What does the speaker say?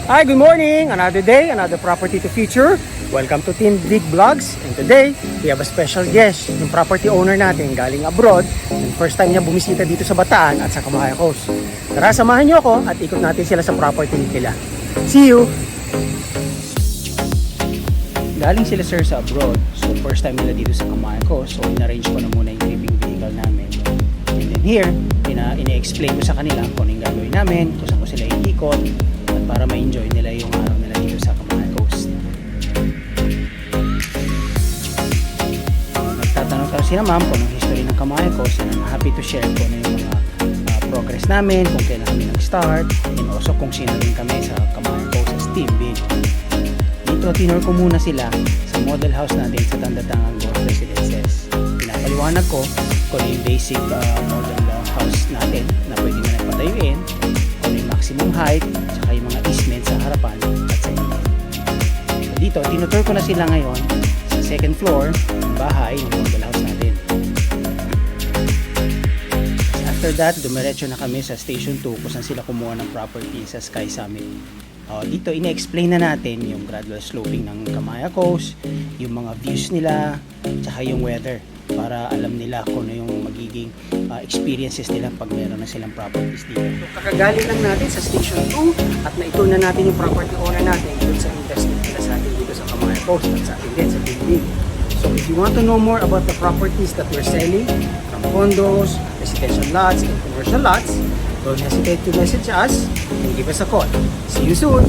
Hi, good morning! Another day, another property to feature. Welcome to Team Big Vlogs. And today, we have a special guest, yung property owner natin galing abroad. And first time niya bumisita dito sa Bataan at sa Camaya Coast. Tara, samahan niyo ako at ikot natin sila sa property nila. See you! Galing sila sir sa abroad. So first time nila dito sa Camaya Coast. So in-arrange ko na muna yung tripping vehicle namin. And then here, ina-explain ko sa kanila kung anong gagawin namin, kung saan ko sila iikot, at para ma-enjoy nila yung araw nila dito sa Camaya Coast. Nagtatanong tayo sila ma'am kung anong history ng Camaya Coast, and I'm happy to share kung ano yung mga progress namin, kung kailan kami nag-start, and also kung sino rin kami sa Camaya Coast as Team Big. Dito, tinur ko muna sila sa model house natin sa Tandatangang Golf Residences. Pinapaliwanag ko kung yung basic model house natin na pwede na nagpatayuin, kung yung maximum height, saka yung mga easement sa harapan at sa gilid. So dito, tinutur ko na sila ngayon sa second floor ng bahay ng model house natin. After that, dumiretso na kami sa Station 2 kung saan sila kumuha ng property sa Sky Summit. Dito, ine-explain na natin yung gradual sloping ng Camaya Coast, yung mga views nila, tsaka yung weather para alam nila kung ano yung magiging experiences nila pag meron na silang properties dito. So, kakagaling lang natin sa Station 2 at na-tour na natin yung property owner natin dun sa investment nila sa atin dito sa Camaya Coast at sa atin din sa Big. So if you want to know more about the properties that we're selling, from condos, residential lots, and commercial lots, don't hesitate to message us and give us a call. See you soon!